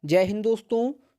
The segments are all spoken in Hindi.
जय हिंद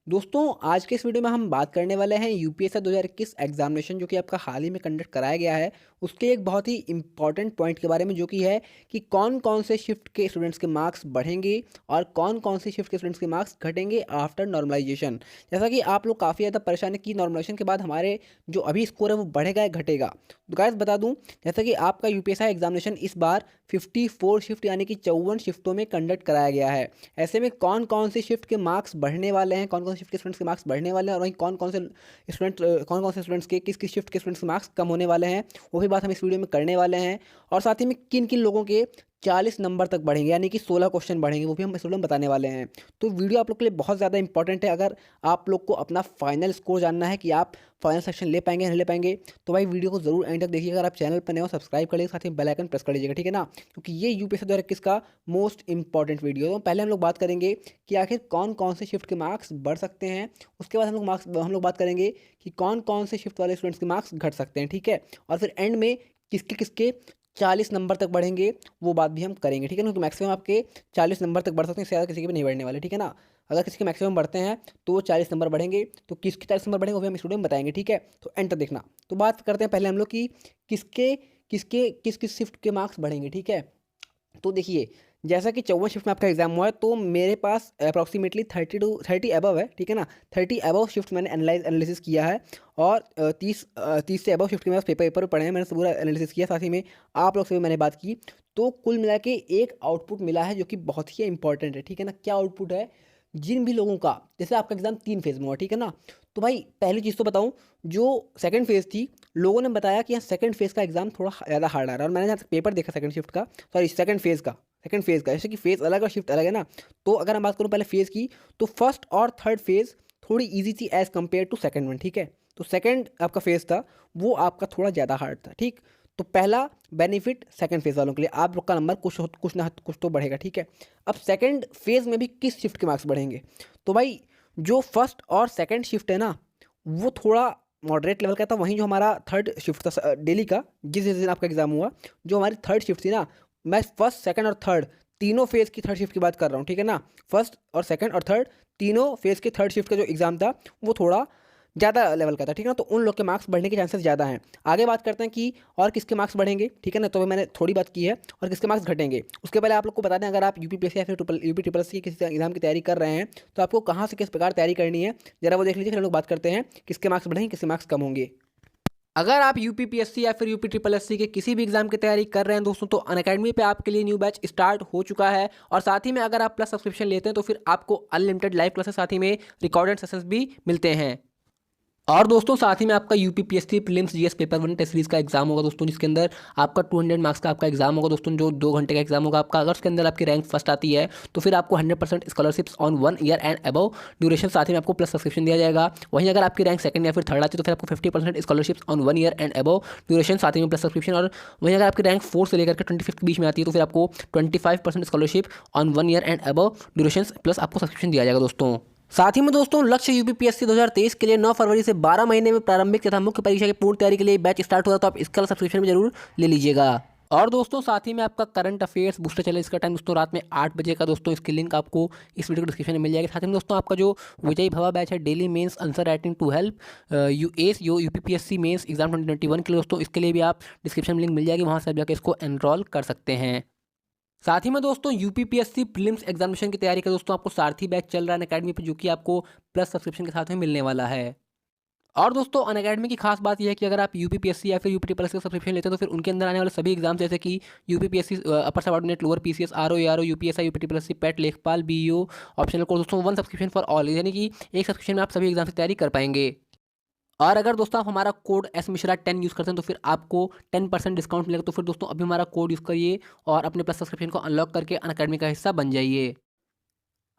दोस्तों। आज के इस वीडियो में हम बात करने वाले हैं यूपीएससी 2021 एग्जामिनेशन जो कि आपका हाल ही में कंडक्ट कराया गया है, उसके एक बहुत ही इंपॉर्टेंट पॉइंट के बारे में, जो कि है कि कौन-कौन से शिफ्ट के स्टूडेंट्स के मार्क्स बढ़ेंगे और कौन-कौन से शिफ्ट के स्टूडेंट्स के मार्क्स घटेंगे आफ्टर नॉर्मलाइजेशन। जैसा कि आप लोग काफ़ी ज़्यादा परेशान हैं कि नॉर्मलाइजेशन के बाद हमारे जो अभी स्कोर है वो बढ़ेगा या घटेगा। तो गाइस बता दूँ, जैसा कि आपका यूपीएससी एग्जामिनेशन इस बार 54 शिफ्ट यानी कि 54 शिफ्टों में कंडक्ट कराया गया है। ऐसे में कौन-कौन से शिफ्ट के मार्क्स बढ़ने वाले हैं, कौन-कौन से शिफ्ट के स्टूडेंट्स के मार्क्स बढ़ने वाले हैं और वहीं कौन-कौन से स्टूडेंट्स के किस-किस शिफ्ट के स्टूडेंट्स के मार्क्स कम होने वाले हैं, वो भी बात हम इस वीडियो में करने वाले हैं। और साथ ही में किन-किन लोगों के 40 नंबर तक बढ़ेंगे यानी कि 16 क्वेश्चन बढ़ेंगे, वो भी हम इस वीडियो में बताने वाले हैं। तो वीडियो आप लोग के लिए बहुत ज़्यादा इंपॉर्टेंट है। अगर आप लोग को अपना फाइनल स्कोर जानना है कि आप फाइनल सेक्शन ले पाएँगे या नहीं ले पाएँगे, तो भाई वीडियो को ज़रूर एंड तक देखिएगा। अगर आप चैनल पर नए हो सब्सक्राइब कर लीजिएगा, साथ ही बेल आइकन प्रेस कर लीजिएगा, ठीक है ना? क्योंकि ये यूपीएससी 2021 का मोस्ट इंपॉर्टेंट वीडियो है। तो पहले हम लोग बात करेंगे कि आखिर कौन-कौन से शिफ्ट के मार्क्स बढ़ सकते हैं। उसके बाद हम लोग बात करेंगे कि कौन-कौन से शिफ्ट वाले स्टूडेंट्स के मार्क्स घट सकते हैं, ठीक है? और फिर एंड में किसके-किसके 40 नंबर तक बढ़ेंगे, वो बात भी हम करेंगे, ठीक है ना? क्योंकि मैक्सिमम आपके 40 नंबर तक बढ़ सकते हैं, इससे ज़्यादा किसी के भी नहीं बढ़ने वाले, ठीक है ना? अगर किसी के मैक्सिमम बढ़ते हैं तो वो 40 नंबर बढ़ेंगे, तो किसके 40 नंबर बढ़ेंगे वो भी हम इस वीडियो में बताएँगे, ठीक है? तो एंड तक देखना। तो बात करते हैं पहले हम लोग कि किसके किस-किस शिफ्ट के मार्क्स बढ़ेंगे, ठीक है? तो देखिए, जैसा कि 54 शिफ्ट में आपका एग्जाम हुआ है, तो मेरे पास अप्रॉक्सीमेटली 30 अबव है, ठीक है ना? 30 अबव शिफ्ट मैंने एनालिसिस किया है। और 30 से अबव शिफ्ट के मेरे पास पेपर पड़े हैं, मैंने पूरा एनालिसिस किया, साथ ही में आप लोग से भी मैंने बात की। तो कुल मिला के एक आउटपुट मिला है जो कि बहुत ही इंपॉर्टेंट है, ठीक है ना? क्या आउटपुट है? जिन भी लोगों का, जैसे आपका एग्जाम 3 फेज़ में हुआ, ठीक है ना? तो भाई पहली चीज़ तो बताऊँ, जो सेकंड फेज़ थी, लोगों ने बताया कि यहाँ सेकंड फेज़ का एग्जाम थोड़ा ज़्यादा हार्ड आ रहा है। और मैंने जहाँ तक पेपर देखा सेकंड शिफ्ट का, सॉरी सेकंड फेज़ का, जैसे कि फेज़ अलग और शिफ्ट अलग है ना। तो अगर हम बात करूँ पहले फेज़ की, तो फर्स्ट और थर्ड फेज़ थोड़ी ईज़ी थी as compare to second one, ठीक है? तो सेकंड आपका फेज़ था, वो आपका थोड़ा ज़्यादा हार्ड था, ठीक? तो पहला बेनिफिट सेकंड फेज़ वालों के लिए, आप लोग का नंबर कुछ तो बढ़ेगा, ठीक है? अब सेकंड फेज़ में भी किस शिफ्ट के मार्क्स बढ़ेंगे? तो भाई जो फर्स्ट और सेकंड शिफ्ट है ना, वो थोड़ा मॉडरेट लेवल का था। वहीं जो हमारा थर्ड शिफ्ट था डेली का, जिस दिन आपका एग्ज़ाम हुआ, जो हमारी थर्ड शिफ्ट थी ना, मैं फर्स्ट, सेकंड और थर्ड तीनों फेज़ की थर्ड शिफ्ट की बात कर रहा हूँ, ठीक है ना? फर्स्ट और सेकंड और थर्ड तीनों फेज़ के थर्ड शिफ्ट का जो एग्ज़ाम था, वो थोड़ा ज़्यादा लेवल का था, ठीक है ना? तो उन लोग के मार्क्स बढ़ने के चांसेस ज़्यादा हैं। आगे बात करते हैं कि और किसके मार्क्स बढ़ेंगे, ठीक है ना? तो अभी मैंने थोड़ी बात की है, और किसके मार्क्स घटेंगे। उसके पहले आप लोग को बता दें, अगर आप यूपीपीएससी या फिर यूपी ट्रिपल एस सी किसी एग्ज़ाम की तैयारी कर रहे हैं, तो आपको कहाँ से किस प्रकार तैयारी करनी है, ज़रा वो देख लीजिए। फिर हम लोग बात करते हैं किसके मार्क्स बढ़ेंगे, किसके मार्क्स कम होंगे। अगर आप यूपीपीएससी या फिर यूपी ट्रिपल एससी के किसी भी एग्जाम की तैयारी कर रहे हैं दोस्तों, तो अनअकैडमी पे आपके लिए न्यू बैच स्टार्ट हो चुका है। और साथ ही में अगर आप प्लस सब्सक्रिप्शन लेते हैं, तो फिर आपको अनलिमिटेड लाइव क्लासेस, साथ ही में रिकॉर्डेड सेशंस भी मिलते हैं। और दोस्तों साथ ही में आपका UPPSC prelims GS paper 1 test series का एग्जाम होगा दोस्तों, जिसके अंदर आपका 200 मार्क्स का आपका एग्जाम होगा दोस्तों, जो 2 घंटे का एग्जाम होगा आपका। अगर उसके अंदर आपकी रैंक फर्स्ट आती है, तो फिर आपको 100% scholarships on 1 year and above duration, साथ ही में आपको प्लस सब्सक्रिप्शन दिया जाएगा। वहीं अगर आपकी रैंक सेकंड या फिर थर्ड आती है, तो फिर आपको 50% scholarships on 1 year and above duration, साथ ही में प्लस सब्सक्रिप्शन। और वहीं अगर आपकी रैंक 4 से लेकर के 25 के बीच में आती है, तो फिर आपको 25% scholarship on 1 year and above duration plus आपको सब्सक्रिप्शन दिया जाएगा दोस्तों। साथ ही में दोस्तों लक्ष्य यूपीपीएससी 2023 के लिए 9 फरवरी से 12 महीने में प्रारंभिक तथा मुख्य परीक्षा की पूर्ण तैयारी के लिए बैच स्टार्ट हुआ, तो आप इसका सब्सक्रिप्शन भी जरूर ले लीजिएगा। और दोस्तों साथ ही में आपका करंट अफेयर्स बूस्टर चले, इसका टाइम दोस्तों रात में 8 बजे का दोस्तों, इसकी लिंक आपको इस वीडियो के डिस्क्रिप्शन में मिल जाएगी। साथ ही में दोस्तों आपका जो विजय भवा बैच है, daily mains answer writing to help UPPSC mains exam 2021 के लिए दोस्तों, इसके लिए भी आप डिस्क्रिप्शन में लिंक मिल जाएगी, वहाँ से आप जाकर इसको एनरोल कर सकते हैं। साथ ही में दोस्तों यूपीपीएससी प्रीलिम्स एग्जामिनेशन की तैयारी का दोस्तों आपको सारथी बैच चल रहा है अनअकैडमी पे, जो कि आपको प्लस सब्सक्रिप्शन के साथ में मिलने वाला है। और दोस्तों अनअकैडमी की खास बात यह है कि अगर आप यूपीपीएससी या फिर यूपी ट्रिपल एस का सब्सक्रिप्शन लेते हैं, तो फिर उनके अंदर आने वाले सभी एग्जाम, जैसे कि UPPSC upper subordinate lower PCS RO ARO UPSI UP triple SC PET लेखपाल बीईओ ऑप्शनल कोर्स दोस्तों, 1 सब्सक्रिप्शन फॉर ऑल, यानी कि एक सब्सक्रिप्शन में आप सभी एग्जाम की तैयारी कर पाएंगे। और अगर दोस्तों आप हमारा कोड एस मिश्रा 10 यूज़ करते हैं, तो फिर आपको 10% डिस्काउंट मिलेगा। तो फिर दोस्तों अभी हमारा कोड यूज़ करिए और अपने प्लस सब्सक्रिप्शन को अनलॉक करके अनअकैडमी का हिस्सा बन जाइए।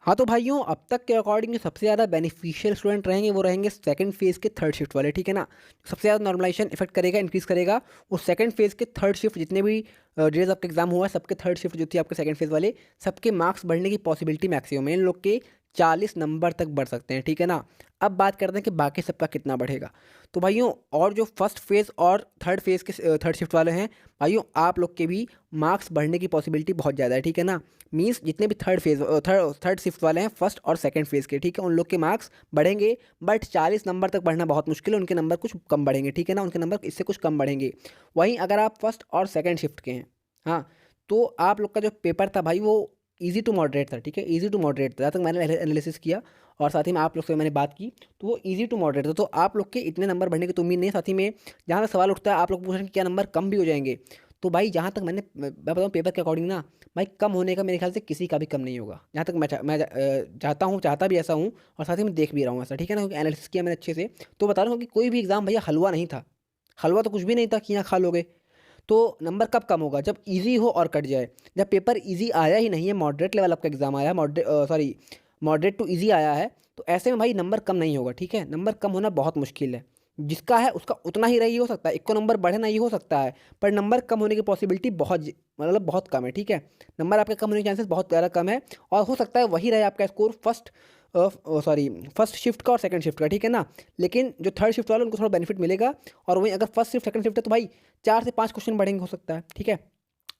हाँ तो भाइयों, अब तक के अकॉर्डिंग जो सबसे ज़्यादा बेनिफिशियल स्टूडेंट रहेंगे, वो रहेंगे सेकंड फेज़ के थर्ड शिफ्ट वाले, ठीक है ना? सबसे ज़्यादा नॉर्मलाइजेशन इफेक्ट करेगा, इंक्रीज़ करेगा वो सेकंड फेज़ के थर्ड शिफ्ट। जितने भी डेज आपका एग्जाम हुआ है, सबके थर्ड शिफ्ट जो थी आपके सेकंड फेज़ वाले, सबके मार्क्स बढ़ने की पॉसिबिलिटी मैक्सिमम है। इन लोग के 40 नंबर तक बढ़ सकते हैं, ठीक है ना। अब बात करते हैं कि बाकी सबका कितना बढ़ेगा। तो भाइयों, और जो फर्स्ट फेज़ और थर्ड फेज़ के थर्ड शिफ्ट वाले हैं भाइयों, आप लोग के भी मार्क्स बढ़ने की पॉसिबिलिटी बहुत ज़्यादा है, ठीक है ना। मीन्स जितने भी थर्ड शिफ्ट वाले हैं फर्स्ट और सेकंड फेज़ के, ठीक है, उन लोग के मार्क्स बढ़ेंगे। बट 40 नंबर तक बढ़ना बहुत मुश्किल है, उनके नंबर कुछ कम बढ़ेंगे, ठीक है ना, उनके नंबर इससे कुछ कम बढ़ेंगे। वहीं अगर आप फर्स्ट और सेकंड शिफ्ट के हैं, हाँ, तो आप लोग का जो पेपर था भाई वो ईजी टू मॉडरेट था, ठीक है, ईजी टू मॉडरेट था। जहाँ तक मैंने एनालिसिस किया और साथ ही में आप लोग से मैंने बात की, तो वो ईजी टू मॉडरेट था। तो आप लोग के इतने नंबर बढ़ने की तो उम्मीद नहीं है। साथ ही में जहाँ तक सवाल उठता है, आप लोग पूछ रहे हैं कि क्या नंबर कम भी हो जाएंगे, तो भाई जहाँ तक मैं बताऊँ पेपर के अकॉर्डिंग ना, भाई कम होने का मेरे ख्याल से किसी का भी कम नहीं होगा, जहाँ तक चाहता भी ऐसा हूँ और साथ ही में देख भी रहा हूँ ऐसा, ठीक है ना, क्योंकि एनालिसिस किया मैंने अच्छे से। तो बता रहा हूँ कि कोई भी एग्ज़ाम भैया हलवा नहीं था, हलवा तो कुछ भी नहीं था कि यहाँ खा लोगे। तो नंबर कब कम होगा? जब ईज़ी हो और कट जाए। जब पेपर ईज़ी आया ही नहीं है, मॉडरेट लेवल आपका एग्ज़ाम आया है, मॉडरेट टू ईज़ी आया है, तो ऐसे में भाई नंबर कम नहीं होगा, ठीक है? नंबर कम होना बहुत मुश्किल है। जिसका है उसका उतना ही रही हो सकता है, 1 को नंबर बढ़े ना ये हो सकता है, पर नंबर कम होने की पॉसिबिलिटी मतलब बहुत कम है, ठीक है? नंबर आपके कम होने के चांसेस बहुत ज़्यादा कम है और हो सकता है वही रहे आपका स्कोर फर्स्ट शिफ्ट का और सेकंड शिफ्ट का, ठीक है ना? लेकिन जो थर्ड शिफ्ट वाले उनको थोड़ा बेनिफिट मिलेगा और वहीं अगर फर्स्ट शिफ्ट सेकंड शिफ्ट है तो भाई 4 से 5 क्वेश्चन बढ़ेंगे हो सकता है, ठीक है?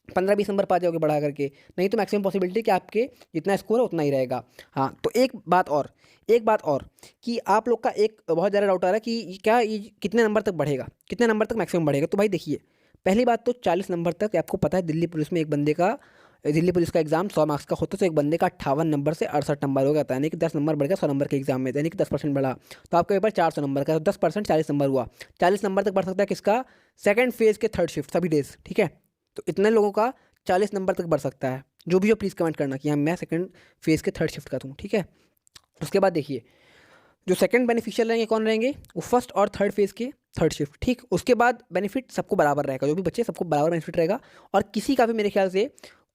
15-20 नंबर पा जाओगे बढ़ा करके, नहीं तो मैक्सिमम पॉसिबिलिटी कि आपके जितना स्कोर है उतना ही रहेगा। हाँ, तो एक बात और कि आप लोग का एक बहुत ज़्यादा डाउट आ रहा है कि क्या ये कितने नंबर तक बढ़ेगा, कितने नंबर तक मैक्सिमम बढ़ेगा? तो भाई देखिए, पहली बात तो 40 नंबर तक आपको पता है दिल्ली पुलिस का एग्जाम 100 मार्क्स का होता है, तो एक बंदे का 58 नंबर से 68 नंबर हो जाता है, यानी कि 10 नंबर बढ़ गया 100 नंबर के एग्जाम में, यानी कि 10% बढ़ा। तो आपका पेपर 400 नंबर का, तो 10% 40 नंबर हुआ। 40 नंबर तक बढ़ सकता है किसका? सेकंड फेज़ के थर्ड शिफ्ट सभी डेज, ठीक है? तो इतने लोगों का 40 नंबर तक बढ़ सकता है। जो भी हो प्लीज़ कमेंट करना कि हाँ मैं सेकंड फेज़ के थर्ड शिफ्ट का हूँ, ठीक है? उसके बाद देखिए, जो सेकंड बेनिफिशियल रहेंगे कौन रहेंगे? वो फर्स्ट और थर्ड फेज़ के थर्ड शिफ्ट, ठीक। उसके बाद बेनिफिट सबको बराबर रहेगा, जो भी बच्चे सबको बराबर बेनिफिट रहेगा और किसी का भी मेरे ख्याल से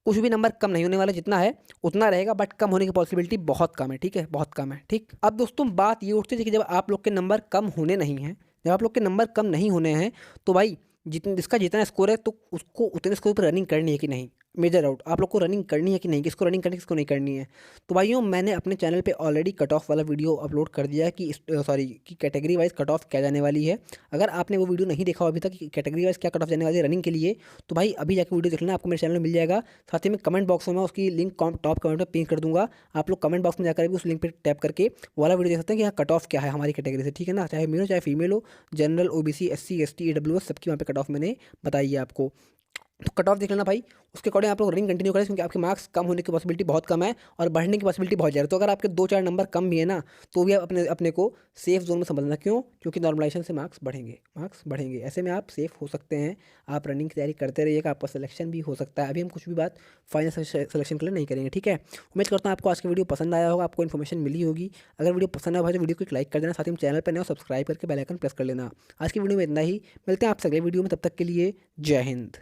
कुछ भी नंबर कम नहीं होने वाला, जितना है उतना रहेगा, बट कम होने की पॉसिबिलिटी बहुत कम है, ठीक है, बहुत कम है, ठीक। अब दोस्तों बात ये उठती है कि जब आप लोग के नंबर कम होने नहीं हैं, जब आप लोग के नंबर कम नहीं होने हैं, तो भाई जिसका जितना स्कोर है तो उसको उतने स्कोर पर रनिंग करनी है कि नहीं? मेजर डाउट, आप लोग को रनिंग करनी है कि नहीं? किसको रनिंग करनी है, किसको नहीं करनी है? तो भाइयों, मैंने अपने चैनल पे ऑलरेडी कट ऑफ वाला वीडियो अपलोड कर दिया है कि कि कैटेगरी वाइज कट ऑफ क्या जाने वाली है। अगर आपने वो वीडियो नहीं देखा हो अभी तक कि कैटेगरी वाइज क्या कट ऑफ जाने वाली है रनिंग के लिए, तो भाई अभी जाकर वीडियो देख लेना, आपको मेरे चैनल में मिल जाएगा। साथ ही में कमेंट बॉक्स में मैं उसकी लिंक टॉप कमेंट में पिन कर दूंगा। आप लोग कमेंट बॉक्स में जाकर भी उस लिंक पर टैप करके वो वाला वीडियो देख सकते हैं कि यहाँ कट ऑफ क्या है हमारी कैटेगरी से, ठीक है ना, चाहे मेल हो चाहे फीमेल हो, general, OBC, SC, ST, AWS, सबकी वहाँ पे कट ऑफ मैंने बताई है आपको। तो कट ऑफ देख लेना भाई, उसके अकॉर्डिंग आप लोग रनिंग कंटिन्यू करें, क्योंकि आपके मार्क्स कम होने की पॉसिबिलिटी बहुत कम है और बढ़ने की पॉसिबिलिटी बहुत ज़्यादा है। तो अगर आपके 2-4 नंबर कम भी है ना, तो भी आप अपने अपने को सेफ जोन में समझना। क्यों? क्योंकि नॉर्मलाइजेशन से मार्क्स बढ़ेंगे, ऐसे में आप सेफ हो सकते हैं। आप रनिंग की तैयारी करते रहिएगा, आपका सिलेक्शन भी हो सकता है। अभी हम कुछ भी बात फाइनल सिलेक्शन के लिए नहीं करेंगे, ठीक है। उम्मीद करता हूँ आपको आज की वीडियो पसंद आया होगा, आपको इन्फॉर्मेशन मिली होगी। अगर वीडियो पसंद आया भाई तो वीडियो को एक लाइक कर देना, साथ ही में चैनल पर नए हो सब्सक्राइब करके बेल आइकन प्रेस कर लेना। आज की वीडियो में इतना ही, मिलते हैं आपसे अगले वीडियो में, तब तक के लिए जय हिंद।